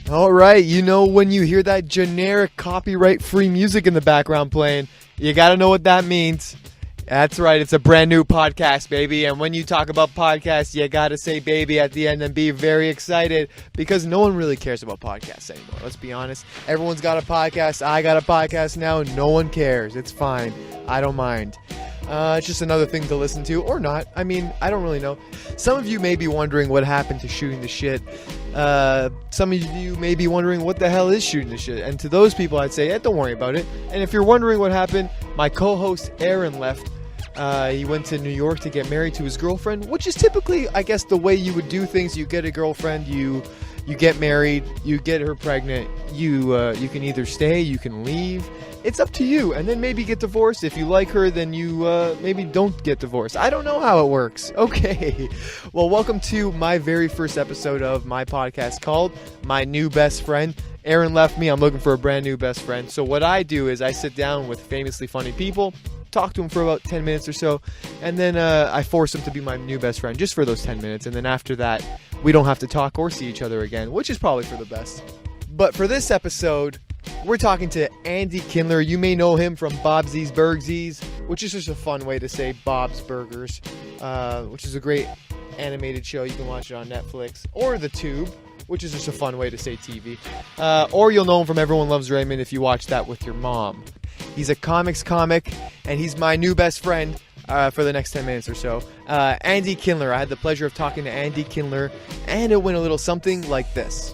All right, you know when you hear that generic copyright-free music in the background playing, you got to know what that means. That's right, it's a brand new podcast, baby. And when you talk about podcasts, you got to say baby at the end and be very excited because no one really cares about podcasts anymore. Let's be honest. Everyone's got a podcast. I got a podcast now. No one cares. It's fine. I don't mind. It's just another thing to listen to, or not. I mean, I don't really know. Some of you may be wondering what happened to shooting the shit. Some of you may be wondering what the hell is shooting the shit. And to those people, I'd say, don't worry about it. And if you're wondering what happened, my co-host Aaron left. He went to New York to get married to his girlfriend, which is typically, I guess, the way you would do things. You get a girlfriend, you get married, you get her pregnant, you can either stay, you can leave. It's up to you, and then maybe get divorced. If you like her, then you maybe don't get divorced. I don't know how it works. Okay. Well, welcome to my very first episode of my podcast called My New Best Friend. Aaron left me. I'm looking for a brand new best friend. So what I do is I sit down with famously funny people, talk to them for about 10 minutes or so, and then I force them to be my new best friend just for those 10 minutes. And then after that, we don't have to talk or see each other again, which is probably for the best. But for this episode, we're talking to Andy Kindler. You may know him from Bob's Burgsies, which is just a fun way to say Bob's Burgers, which is a great animated show. You can watch it on Netflix or The Tube, which is just a fun way to say TV. Or you'll know him from Everyone Loves Raymond if you watch that with your mom. He's a comics comic, and he's my new best friend for the next 10 minutes or so. Andy Kindler. I had the pleasure of talking to Andy Kindler, and it went a little something like this.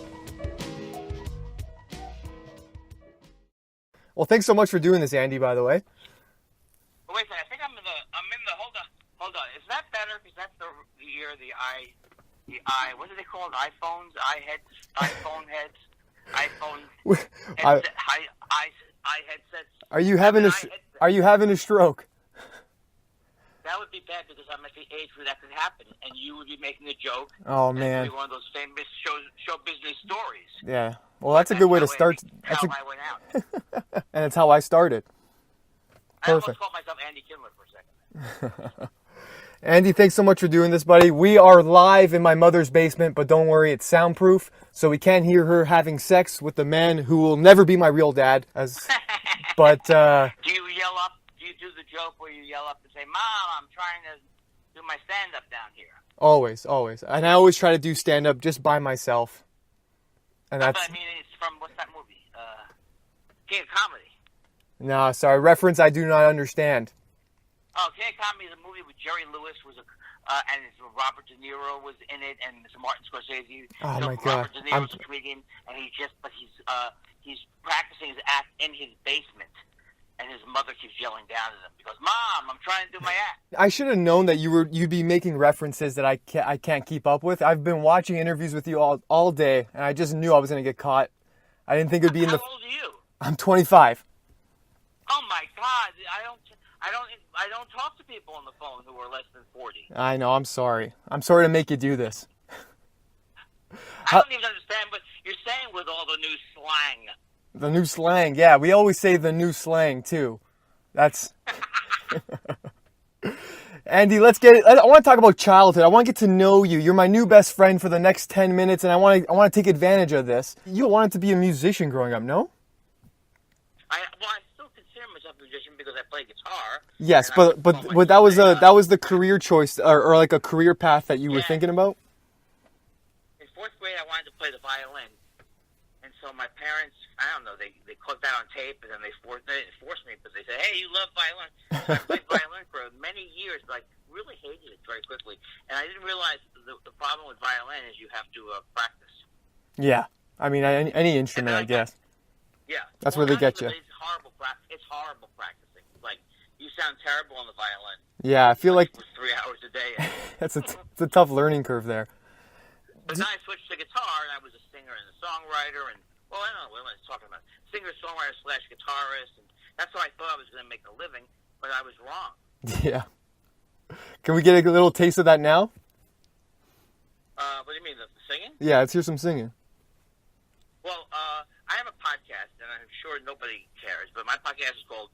Well, thanks so much for doing this, Andy, by the way. Wait a second, I think I'm in the, hold on. Is that better? Because that's the what do they call it? iPhones, iPhone heads, headsets. Are you having a stroke? That would be bad because I'm at the age where that could happen, and you would be making a joke. Oh, man. It would be one of those famous show business stories. Yeah. Well, that's a good way to start. That's how I went out. And it's how I started. Perfect. I almost called myself Andy Kindler for a second. Andy, thanks so much for doing this, buddy. We are live in my mother's basement, but don't worry, it's soundproof, so we can't hear her having sex with the man who will never be my real dad. But do you yell up? Do you do the joke where you yell up and say, "Mom, I'm trying to do my stand-up down here"? Always. And I always try to do stand-up just by myself. And But I mean, it's from, what's that movie? King of Comedy. No, sorry, reference I do not understand. Oh, King of Comedy is a movie with Jerry Lewis and Robert De Niro was in it, and Martin Scorsese. Oh my God! Robert De Niro's a comedian, and he's practicing his act in his basement, and his mother keeps yelling down at him because, "Mom, I'm trying to do my act." I should have known that you'd be making references that I can't keep up with. I've been watching interviews with you all day, and I just knew I was going to get caught. I didn't think it'd be in the. How old are you? I'm 25. Oh my God! I don't talk to people on the phone who are less than 40. I know. I'm sorry. I'm sorry to make you do this. I don't even understand what you're saying with all the new slang. The new slang, yeah. We always say the new slang too. That's. Andy, I want to talk about childhood. I want to get to know you. You're my new best friend for the next 10 minutes, and I want to take advantage of this. You wanted to be a musician growing up, no? I still consider myself a musician because I play guitar. Yes, but that was the career choice or like a career path that you were thinking about? In fourth grade, I wanted to play the violin. And so my parents, I don't know, they caught that on tape, and then they didn't force me, but they said, "Hey, you love violin." So I played violin for many years, but I really hated it very quickly. And I didn't realize the problem with violin is you have to practice. Yeah. I mean, any instrument, I guess. Yeah. That's where they get you. It's horrible practicing. Like, you sound terrible on the violin. Yeah, I feel like 3 hours a day. it's a tough learning curve there. But then I switched to guitar, and I was a singer and a songwriter, and, well, I don't know what I was talking about. Singer, songwriter, / guitarist, and that's how I thought I was going to make a living, but I was wrong. Yeah. Can we get a little taste of that now? What do you mean, the singing? Yeah, let's hear some singing. Well, I have a podcast, and I'm sure nobody cares, but my podcast is called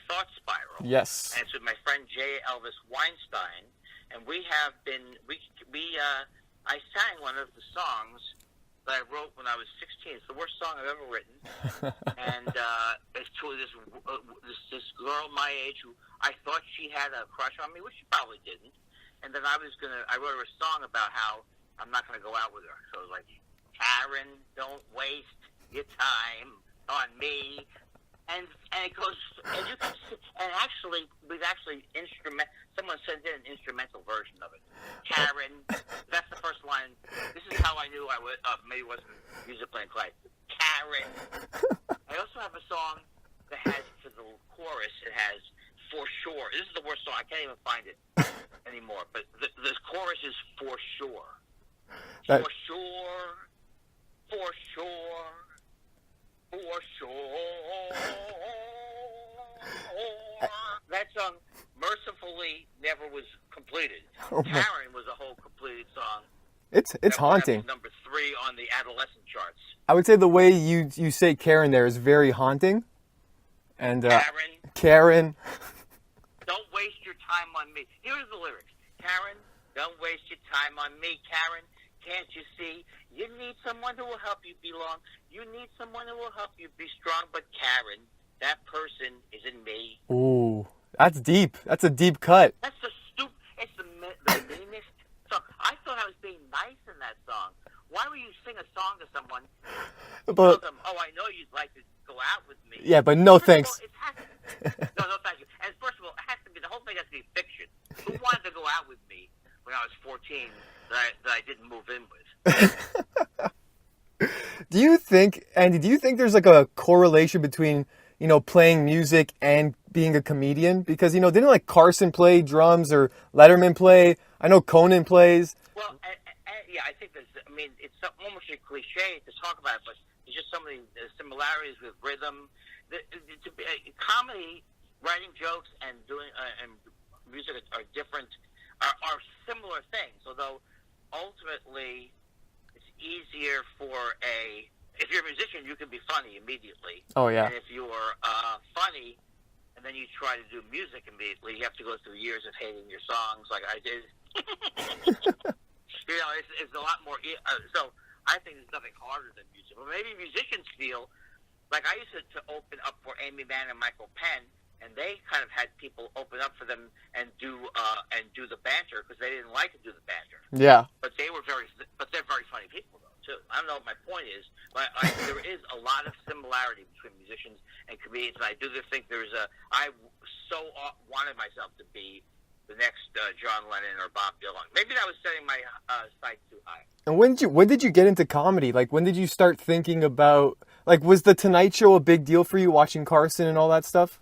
Thought Spiral. Yes. And it's with my friend J. Elvis Weinstein, and we have been, I sang one of the songs that I wrote when I was 16. It's the worst song I've ever written, and it's to this girl my age who I thought she had a crush on me, which she probably didn't. And then I wrote her a song about how I'm not gonna go out with her. So it was like, Karen, don't waste your time on me. And it goes, and you can see, and actually, someone sent in an instrumental version of it. Karen, that's the first line. This is how I knew I was, maybe it wasn't musically inclined. Karen. I also have a song that has, for the chorus, it has For Sure. This is the worst song. I can't even find it anymore. But the chorus is For Sure. For sure. For sure. For sure. That song mercifully never was completed. Karen was a whole completed song. It's haunting. Number 3 on the adolescent charts. I would say the way you say Karen there is very haunting. And Karen. Don't waste your time on me. Here's the lyrics. Karen, don't waste your time on me. Karen, can't you see? You need someone who will help you belong. You need someone who will help you be strong. But Karen, that person isn't me. Ooh, that's deep. That's a deep cut. That's it's the meanest song. I thought I was being nice in that song. Why would you sing a song to someone and tell them, oh, I know you'd like to go out with me. Yeah, but no thanks. No, thank you. And first of all, it has to be, the whole thing has to be fiction. Who wanted to go out with me when I was 14 that I didn't move in with? Do you think, Andy, there's like a correlation between, playing music and being a comedian? Because, didn't like Carson play drums or Letterman play? I know Conan plays. Well, yeah, I think it's almost a cliche to talk about it, but there's just so many similarities with rhythm. Comedy, writing jokes, and doing and music are different, are similar things. Although ultimately, it's easier if you're a musician, you can be funny immediately. Oh yeah. And if you're funny, and then you try to do music immediately, you have to go through years of hating your songs, like I did. It's a lot more. So I think there's nothing harder than music. But maybe musicians feel like I used to open up for Amy Mann and Michael Penn, and they kind of had people open up for them and do the banter because they didn't like to do the banter. Yeah. But they're very funny people though too. I don't know what my point is, but there is a lot of similarity between musicians and comedians, and I do think I so wanted myself to be the next John Lennon or Bob Dylan. Maybe that was setting my sights too high. And when did you get into comedy? Like, when did you start thinking about, like, was The Tonight Show a big deal for you, watching Carson and all that stuff?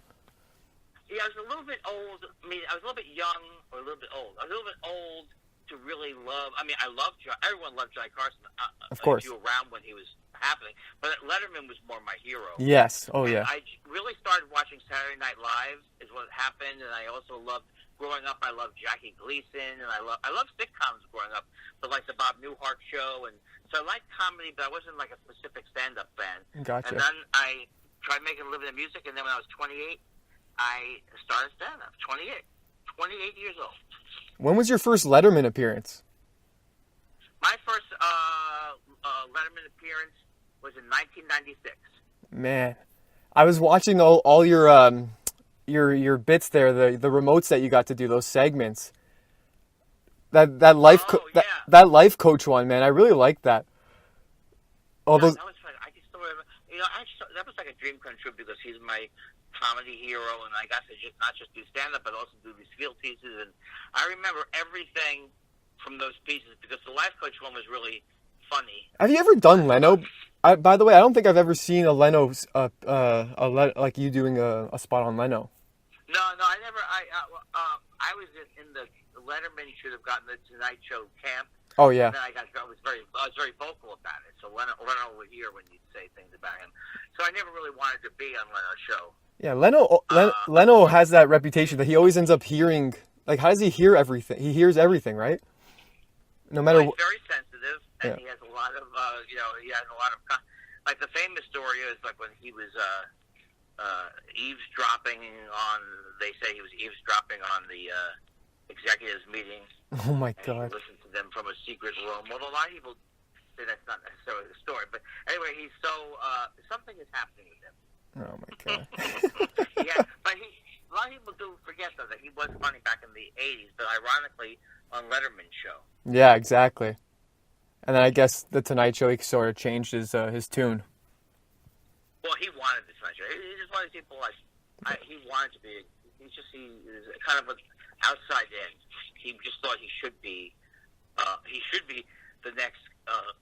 Yeah, I was a little bit old. I mean, I was a little bit young or a little bit old. I was a little bit old to really love. I mean, everyone loved Johnny Carson. Of course. If you were around when he was happening. But Letterman was more my hero. Yes. Oh, yeah. I really started watching Saturday Night Live is what happened, and I also loved, growing up, I loved Jackie Gleason, and I loved sitcoms growing up, but like the Bob Newhart Show, and so I liked comedy, but I wasn't like a specific stand-up fan. Gotcha. And then I tried making a living in music, and then when I was 28, I started stand-up. 28 years old. When was your first Letterman appearance? My first Letterman appearance was in 1996. Man, I was watching all your bits there, the remotes that you got to do, those segments. That life that life coach one, man, I really liked that. That was fun. I just still remember. That was like a dream come true because he's my comedy hero, and I got to not just do stand-up, but also do these field pieces. And I remember everything from those pieces because the life coach one was really funny. Have you ever done Leno? By the way, I don't think I've ever seen a Leno, like you doing a spot on Leno. No, I never. I was in the Letterman should have gotten the Tonight Show camp. Oh yeah. And then I was very vocal about it. So Leno would hear when you'd say things about him. So I never really wanted to be on Leno's show. Yeah, Leno has that reputation that he always ends up hearing. Like, how does he hear everything? He hears everything, right? No matter. He's very sensitive, and he has a lot of, he has a lot of. Like the famous story is like when he was eavesdropping on. They say he was eavesdropping on the executives' meeting. Oh my God! He listened to them from a secret room. Well, a lot of people obviously that's not necessarily the story. But anyway, he's so something is happening with him. Oh my god. Yeah, but a lot of people do forget though that he was funny back in the '80s, but ironically on Letterman's show. Yeah, exactly. And then I guess the Tonight Show, he sort of changed his tune. Well, he wanted the Tonight Show. He's just one of these people he wanted to be. He is kind of an outside in. He just thought he should be the next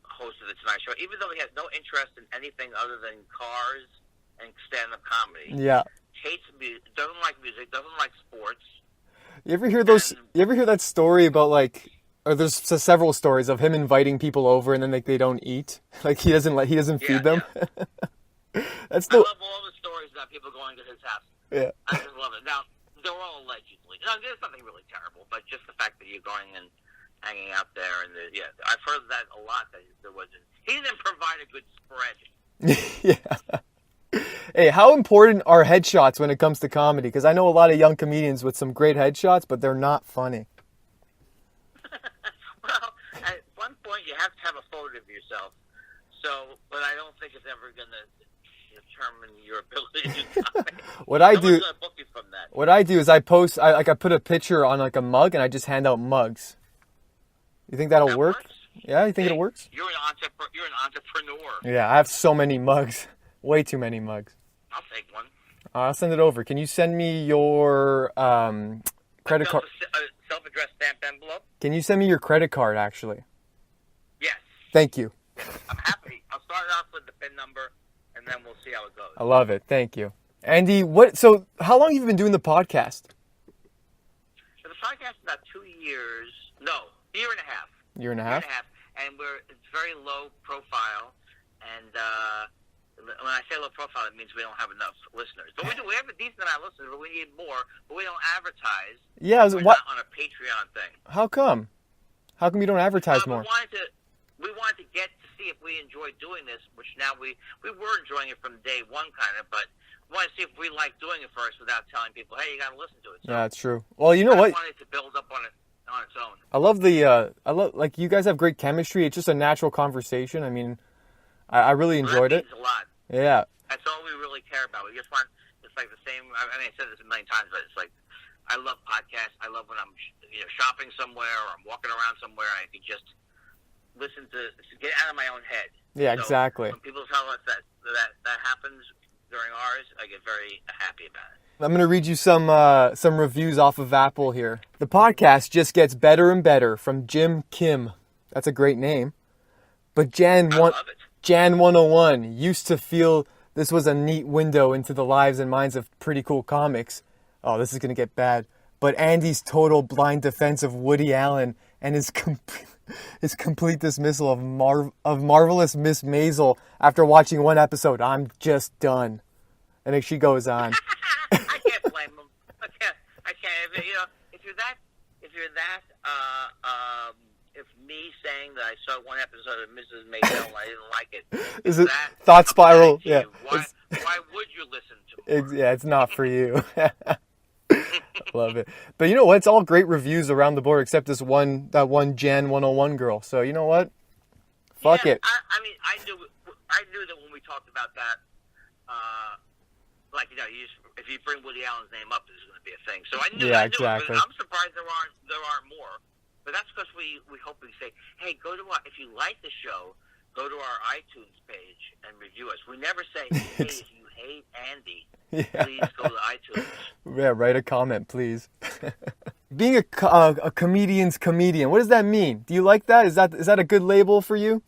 host of the Tonight Show, even though he has no interest in anything other than cars and stand-up comedy. Yeah. Hates music, doesn't like music, doesn't like sports. You ever hear that story about like, or there's several stories of him inviting people over and then like they don't eat, like he doesn't feed them. Yeah. That's I love all the stories about people going to his house. Yeah. I just love it. Now they're all allegedly. No, there's nothing really terrible, but just the fact that you're going and hanging out there, and I've heard that a lot. That there wasn't. He didn't provide a good spread. Yeah. Hey, how important are headshots when it comes to comedy? Because I know a lot of young comedians with some great headshots, but they're not funny. Well, at one point you have to have a photo of yourself. So, but I don't think it's ever going to determine your ability to do comedy. What I Someone's do, gonna book you from that. what I do is I post, I put a picture on like a mug and I just hand out mugs. You think that'll work? Works? Yeah, you think it works? You're an entrepreneur. Yeah, I have so many mugs. Way too many mugs. I'll take one. I'll send it over. Can you send me your credit card? Self-addressed stamped envelope? Can you send me your credit card, actually? Yes. Thank you. I'm happy. I'll start off with the PIN number, and then we'll see how it goes. I love it. Thank you. Andy, so how long have you been doing the podcast? So the podcast is about 2 years. No, year and a half. Year and a half? And it's very low profile. And when I say low profile, it means we don't have enough listeners. But we have a decent amount of listeners, but we need more. But we don't advertise. Yeah, we're not on a Patreon thing. How come? How come you don't advertise more? We wanted to get to see if we enjoyed doing this, which now we were enjoying it from day one, kind of. But we wanted to see if we liked doing it first without telling people, hey, you got to listen to it. So yeah, that's true. Well, you know what? I wanted to build up on its own. I love like you guys have great chemistry. It's just a natural conversation. I mean, I really enjoyed it. That means a lot. Yeah. That's all we really care about. We just want, it's like the same, I mean, I said this a million times, but it's like, I love podcasts. I love when I'm shopping somewhere or I'm walking around somewhere and I can just listen to get out of my own head. Yeah, so exactly. When people tell us that happens during ours, I get very happy about it. I'm going to read you some reviews off of Apple here. The podcast just gets better and better from Jim Kim. That's a great name. But Jan 101 used to feel this was a neat window into the lives and minds of pretty cool comics. Oh, this is going to get bad. But Andy's total blind defense of Woody Allen and his complete dismissal of Marvelous Miss Maisel after watching one episode. I'm just done. And then she goes on. I can't blame him. I can't. If me saying that I saw one episode of Mrs. Maisel and I didn't like it, is it thought spiral? Yeah. Why would you listen to me? Yeah, it's not for you. Love it. But you know what? It's all great reviews around the board except that one Jan 101 girl. So you know what? Fuck it. I mean, I knew that when we talked about that, if you bring Woody Allen's name up, this is going to be a thing. So I knew. Yeah, I knew exactly. It, but I'm surprised there aren't more. But that's because we hope we say, hey, if you like the show, go to our iTunes page and review us. We never say, hey, if you hate Andy, please go to iTunes. Yeah, write a comment, please. Being a comedian's comedian, what does that mean? Do you like that? Is that a good label for you?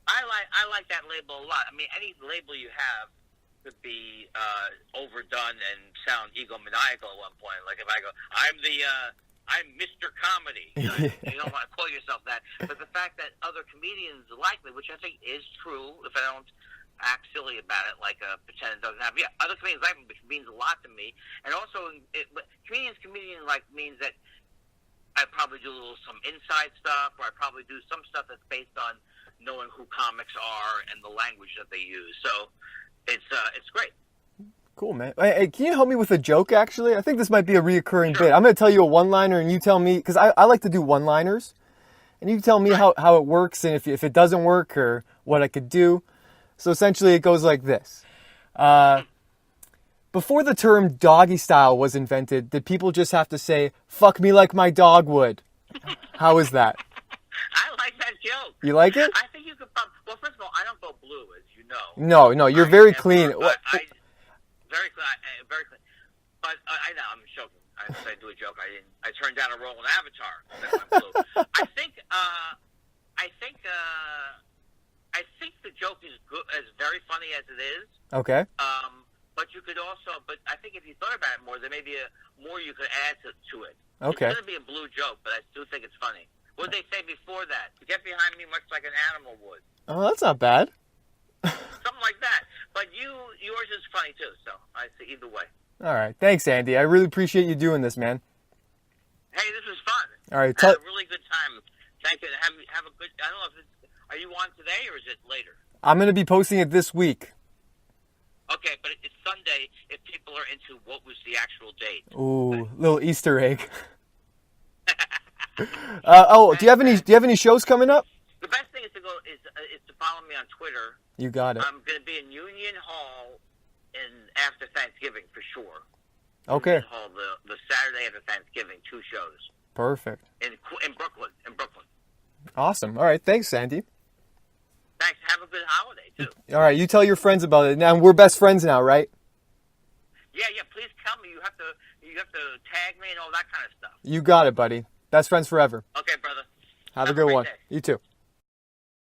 I like that label a lot. I mean, any label you have could be overdone and sound egomaniacal at one point. Like if I go, I'm Mr. Comedy. You don't want to call yourself that. But the fact that other comedians like me, which I think is true, if I don't act silly about it, like pretend it doesn't happen. Yeah, other comedians like me, which means a lot to me. And also, comedian like means that I probably do some inside stuff, or I probably do some stuff that's based on knowing who comics are and the language that they use. So it's great. Cool, man. Hey, can you help me with a joke, actually? I think this might be a reoccurring bit. I'm going to tell you a one-liner, and you tell me, because I like to do one-liners. and you tell me how it works and if it doesn't work or what I could do. So essentially it goes like this. Before the term doggy style was invented, did people just have to say, fuck me like my dog would? How is that? I like that joke. You like it? I think you could probably... Well, first of all, I don't go blue, as you know. No, you're very clean. Very clean. Very clean. But I know, I'm joking. I do a joke. I turned down a role in Avatar. That went blue. I think the joke is good, as very funny as it is. Okay. But you could also, but I think if you thought about it more, there may be more you could add to it. Okay. It's going to be a blue joke, but I still think it's funny. What did they say before that? To get behind me much like an animal would. Oh, that's not bad. Something like that. But yours is funny too, so I see either way. All right. Thanks, Andy. I really appreciate you doing this, man. Hey, this was fun. All right. I had a really good time. Thank you. Have a good, I don't know if it's, are you on today or is it later? I'm going to be posting it this week. Okay, but it's Sunday if people are into what was the actual date. Ooh, little Easter egg. Do you have any shows coming up? The best thing is to follow me on Twitter. You got it. I'm going to be in Union Hall after Thanksgiving for sure. Okay. Union Hall the Saturday after Thanksgiving, 2 shows. Perfect. In Brooklyn. Awesome. All right. Thanks, Sandy. Thanks. Have a good holiday too. All right. You tell your friends about it. Now we're best friends now, right? Yeah. Please tell me. You have to tag me and all that kind of stuff. You got it, buddy. Best friends forever. Okay, brother. Have a good one. Day. You too.